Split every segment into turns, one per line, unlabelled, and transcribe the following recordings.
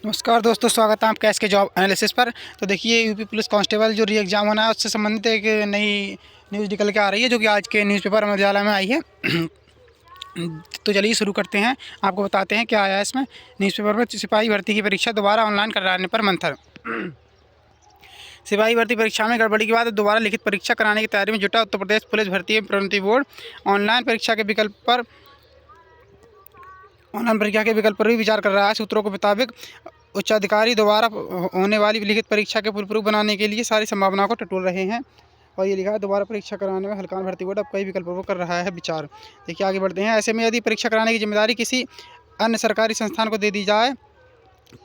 नमस्कार दोस्तों, स्वागत है आपका इसके जॉब एनालिसिस पर। तो देखिए, यूपी पुलिस कांस्टेबल जो री एग्ज़ाम होना है उससे संबंधित एक नई न्यूज़ निकल के आ रही है, जो कि आज के न्यूज़पेपर उजाला में आई है। तो चलिए शुरू करते हैं। आपको बताते हैं क्या आया है इसमें न्यूज़पेपर में। सिपाही भर्ती की परीक्षा दोबारा ऑनलाइन कराने पर मंथन। सिपाही भर्ती परीक्षा में गड़बड़ी के बाद दोबारा लिखित परीक्षा कराने की तैयारी में जुटा उत्तर प्रदेश पुलिस भर्ती प्रोन्नति बोर्ड। ऑनलाइन परीक्षा के विकल्प पर भी विचार कर रहा है। सूत्रों के मुताबिक उच्चाधिकारी दोबारा होने वाली लिखित परीक्षा के पूर्व बनाने के लिए सारी संभावनाओं को टटोल रहे हैं। और ये लिखा है, दोबारा परीक्षा कराने में हल्द्वानी भर्ती बोर्ड अब कई विकल्पों पर कर रहा है विचार। देखिए आगे बढ़ते हैं। ऐसे में यदि परीक्षा कराने की जिम्मेदारी किसी अन्य सरकारी संस्थान को दे दी जाए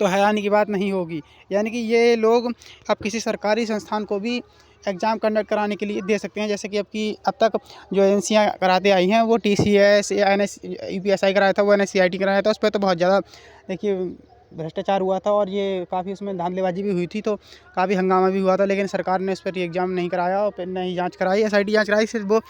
तो हैरानी की बात नहीं होगी। यानी कि ये लोग अब किसी सरकारी संस्थान को भी एग्ज़ाम कंडक्ट कराने के लिए दे सकते हैं। जैसे कि अब तक जो एजेंसियाँ कराते आई हैं वो TCS या UPSI कराया था, वो NSCIT कराया था। उस पर तो बहुत ज़्यादा देखिए भ्रष्टाचार हुआ था और ये काफ़ी उसमें धांधलीबाजी भी हुई थी, तो काफ़ी हंगामा भी हुआ था। लेकिन सरकार ने उस पर एग्ज़ाम नहीं कराया और न ही जाँच कराई। SIT जाँच कराई, सिर्फ वो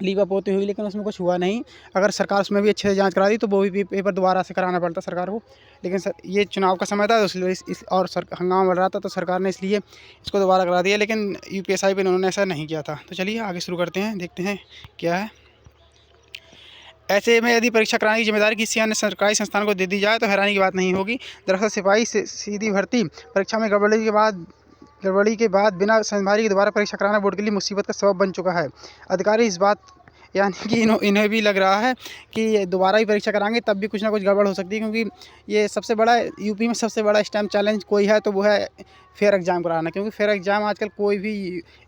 लीक अप होती हुई, लेकिन उसमें कुछ हुआ नहीं। अगर सरकार उसमें भी अच्छे से जांच करा दी तो वो भी पेपर दोबारा से कराना पड़ता सरकार को। लेकिन ये चुनाव का समय था, तो इसलिए और हंगामा बढ़ रहा था, तो सरकार ने इसलिए इसको दोबारा करा दिया। लेकिन UPSI पे इन्होंने ऐसा नहीं किया था। तो चलिए आगे शुरू करते हैं, देखते हैं क्या है। ऐसे में यदि परीक्षा कराने की जिम्मेदारी किसी अन्य सरकारी संस्थान को दे दी जाए तो हैरानी की बात नहीं होगी। दरअसल सिपाही से सीधी भर्ती परीक्षा में गड़बड़ी के बाद बिना संभारी के दोबारा परीक्षा कराना बोर्ड के लिए मुसीबत का सबब बन चुका है। अधिकारी इस बात यानी कि इन्हें भी लग रहा है कि दोबारा ही परीक्षा कराएंगे तब भी कुछ ना कुछ गड़बड़ हो सकती है, क्योंकि ये सबसे बड़ा यूपी में सबसे बड़ा स्टैम्प चैलेंज कोई है तो वो है फेयर एग्ज़ाम कराना। क्योंकि फेयर एग्ज़ाम आजकल कोई भी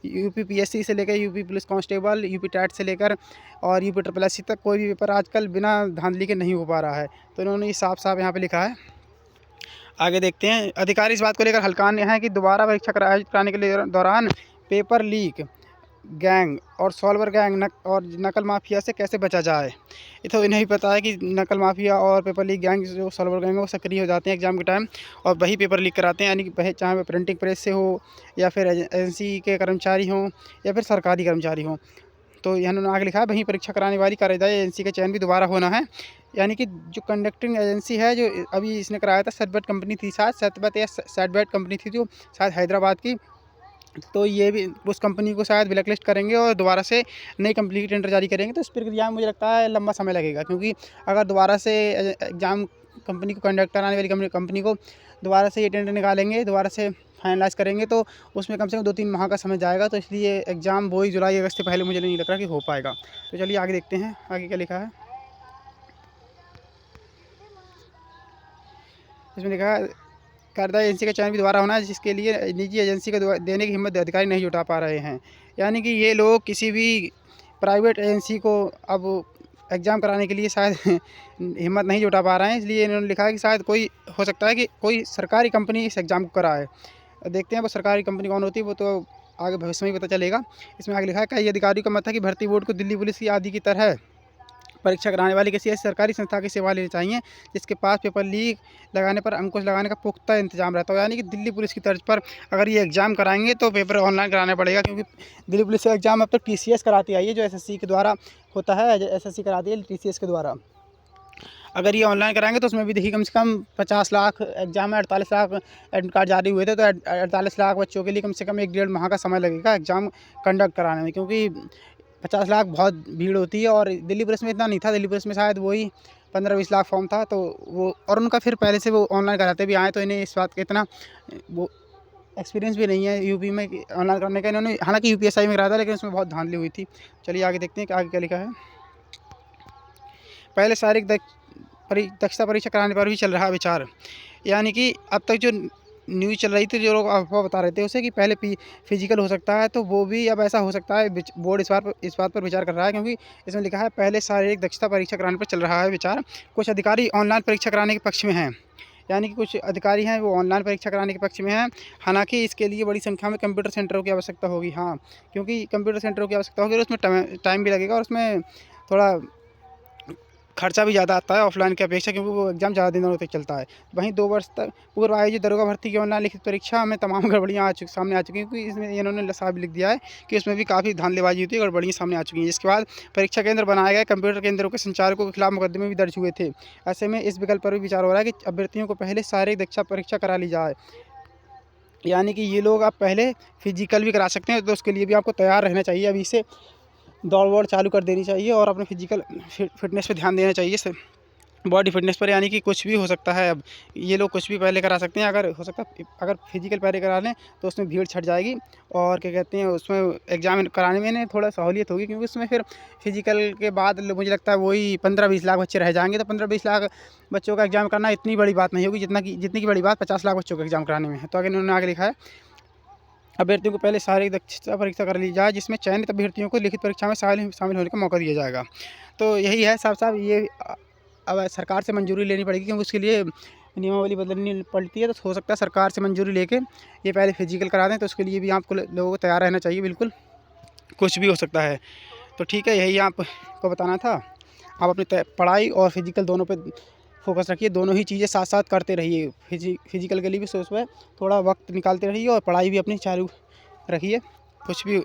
यूपी PSC से लेकर UP police constable, UP TET से लेकर और यूपी SSS तक कोई भी पेपर आजकल बिना धांधली के नहीं हो पा रहा है। तो इन्होंने ये साफ साफ यहाँ पे लिखा है। आगे देखते हैं। अधिकारी इस बात को लेकर हल्कान हैं कि दोबारा परीक्षा कराने के दौरान पेपर लीक गैंग और सॉल्वर गैंग और नकल माफिया से कैसे बचा जाए। ये तो इन्हें भी पता है कि नकल माफिया और पेपर लीक गैंग, जो सॉल्वर गैंग है, वो सक्रिय हो जाते हैं एग्जाम के टाइम और वही पेपर लीक कराते हैं। यानी कि चाहे वह प्रिंटिंग प्रेस से हो या फिर एजेंसी के कर्मचारी हों या फिर सरकारी कर्मचारी हों। तो इन्होंने आगे लिखा है, वहीं परीक्षा कराने वाली कार्यदायी एजेंसी का चयन भी दोबारा होना है। यानी कि जो कंडक्टिंग एजेंसी है, जो अभी इसने कराया था, सतबट कंपनी थी, शायद सतबट या सैटबैट कंपनी थी, जो शायद हैदराबाद की। तो ये भी उस कंपनी को शायद ब्लैक लिस्ट करेंगे और दोबारा से नई कंपनी की टेंडर जारी करेंगे। तो इस प्रक्रिया में मुझे लगता है लंबा समय लगेगा, क्योंकि अगर दोबारा से एग्ज़ाम कंपनी को कंडक्ट कराने वाली कंपनी को दोबारा से ये टेंडर निकालेंगे, दोबारा से फाइनलाइज़ करेंगे, तो उसमें कम से कम 2-3 माह का समय जाएगा। तो इसलिए एग्ज़ाम वही जुलाई अगस्त से पहले मुझे नहीं लग रहा कि हो पाएगा। तो चलिए आगे देखते हैं, आगे क्या लिखा है। इसमें लिखा है, कार्यदायी एजेंसी का चयन भी दोबारा होना है, जिसके लिए निजी एजेंसी को देने की हिम्मत अधिकारी नहीं जुटा पा रहे हैं। यानी कि ये लोग किसी भी प्राइवेट एजेंसी को अब एग्ज़ाम कराने के लिए शायद हिम्मत नहीं जुटा पा रहे हैं। इसलिए इन्होंने लिखा है कि शायद कोई हो सकता है कि कोई सरकारी कंपनी इस एग्ज़ाम को कराए। देखते हैं वो सरकारी कंपनी कौन होती है, वो तो आगे भविष्य में ही पता चलेगा। इसमें आगे लिखा है, कई अधिकारियों का मत है कि भर्ती बोर्ड को दिल्ली पुलिस की आदि की तरह परीक्षा कराने वाली किसी ऐसी सरकारी संस्था की सेवा लेनी चाहिए जिसके पास पेपर लीक लगाने पर अंकुश लगाने का पुख्ता इंतजाम रहता हो। यानी कि दिल्ली पुलिस की तर्ज पर अगर ये एग्ज़ाम कराएंगे तो पेपर ऑनलाइन कराना पड़ेगा, क्योंकि दिल्ली पुलिस का एग्ज़ाम अब तक TCS कराती आई है, जो SSC के द्वारा होता है। SSC कराती है TCS के द्वारा। अगर ये ऑनलाइन कराएंगे तो उसमें भी देखिए कम से कम 50 लाख एग्ज़ाम में 48 लाख एडमिट कार्ड जारी हुए थे। तो 48 लाख बच्चों के लिए कम से कम 1-1.5 माह का समय लगेगा एग्ज़ाम कंडक्ट कराने में, क्योंकि 50 लाख बहुत भीड़ होती है। और दिल्ली पुलिस में इतना नहीं था, दिल्ली पुलिस में शायद वही 15-20 लाख फॉर्म था। तो वो और उनका फिर पहले से वो ऑनलाइन कराते भी आए, तो इन्हें इस बात का इतना वो एक्सपीरियंस भी नहीं है यूपी में ऑनलाइन करने का। इन्होंने हालांकि UPSI में कराया था, लेकिन उसमें बहुत धांधली हुई थी। चलिए आगे देखते हैं कि आगे क्या लिखा है। पहले शारीरिक दक्षता परीक्षा कराने पर भी चल रहा विचार। यानी कि अब तक जो न्यूज़ चल रही थी, जो लोग अफवाह बता रहे थे उसे कि पहले फिजिकल हो सकता है, तो वो भी अब ऐसा हो सकता है। बोर्ड इस बात पर विचार कर रहा है, क्योंकि इसमें लिखा है, पहले शारीरिक दक्षता परीक्षा कराने पर चल रहा है विचार। कुछ अधिकारी ऑनलाइन परीक्षा कराने के पक्ष में हैं। यानी कि कुछ अधिकारी हैं वो ऑनलाइन परीक्षा कराने के पक्ष में हैं। हालांकि इसके लिए बड़ी संख्या में कंप्यूटर सेंटरों की आवश्यकता होगी। हाँ, क्योंकि कंप्यूटर सेंटरों की आवश्यकता होगी और उसमें टाइम भी लगेगा और उसमें थोड़ा खर्चा भी ज़्यादा आता है ऑफलाइन की अपेक्षा, क्योंकि वो एग्ज़ाम ज़्यादा दिनों तक चलता है। वहीं 2 वर्ष तक पूर्व आयोजित दरोगा भर्ती की ऑनलाइन लिखित परीक्षा में तमाम गड़बड़ियाँ सामने आ चुकी हैं, क्योंकि इसमें इन्होंने साफ लिख दिया है कि उसमें भी काफ़ी धांधलीबाजी होती है, गड़बड़ियाँ सामने आ चुकी हैं। जिसके बाद परीक्षा केंद्र बनाए गए, कंप्यूटर केंद्रों के संचालकों के खिलाफ मुकदमे भी दर्ज हुए थे। ऐसे में इस विकल्प पर भी विचार हो रहा है कि अभ्यर्थियों को पहले शारीरिक दक्षता परीक्षा करा ली जाए, यानी कि ये लोग आप पहले फिजिकल भी करा सकते हैं। तो उसके लिए भी आपको तैयार रहना चाहिए, अभी से दौड़ वौड़ चालू कर देनी चाहिए और अपने फिजिकल फिटनेस पे ध्यान देना चाहिए, बॉडी फिटनेस पर। यानी कि कुछ भी हो सकता है, अब ये लोग कुछ भी पहले करा सकते हैं। अगर हो सकता है अगर फिजिकल पहले करा लें तो उसमें भीड़ छट जाएगी, और क्या कहते हैं उसमें एग्ज़ाम कराने में ना थोड़ा सहूलियत होगी, क्योंकि उसमें फिर फिजिकल के बाद मुझे लगता है वही 15-20 लाख बच्चे रह जाएंगे। तो 15-20 लाख बच्चों का एग्ज़ाम करना इतनी बड़ी बात नहीं होगी, जितनी की बड़ी बात 50 लाख बच्चों का एग्ज़ाम कराने में है। तो अगर इन्होंने आगे लिखा है, अभ्यर्थियों को पहले शारीरिक दक्षता परीक्षा कर ली जाए, जिसमें चयनित अभ्यर्थियों को लिखित परीक्षा में शामिल होने का मौका दिया जाएगा। तो यही है साहब साहब, ये अब सरकार से मंजूरी लेनी पड़ेगी, क्योंकि उसके लिए नियमावली बदलनी पड़ती है। तो हो सकता है सरकार से मंजूरी लेके ये पहले फिजिकल करा दें। तो उसके लिए भी आपको लोगों को तैयार रहना चाहिए, बिल्कुल कुछ भी हो सकता है। तो ठीक है, यही आपको बताना था। आप अपनी पढ़ाई और फिजिकल दोनों पे फोकस रखिए, दोनों ही चीज़ें साथ साथ करते रहिए। फिजिकल के लिए भी उसमें थोड़ा वक्त निकालते रहिए, और पढ़ाई भी अपनी चालू रखिए। कुछ भी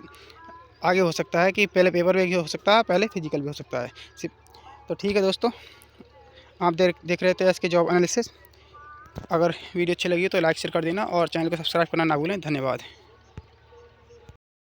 आगे हो सकता है, कि पहले पेपर भी हो सकता है, पहले फिजिकल भी हो सकता है। तो ठीक है दोस्तों, आप देख रहे थे इसके जॉब एनालिसिस। अगर वीडियो अच्छी लगी तो लाइक शेयर कर देना, और चैनल को सब्सक्राइब करना ना भूलें। धन्यवाद।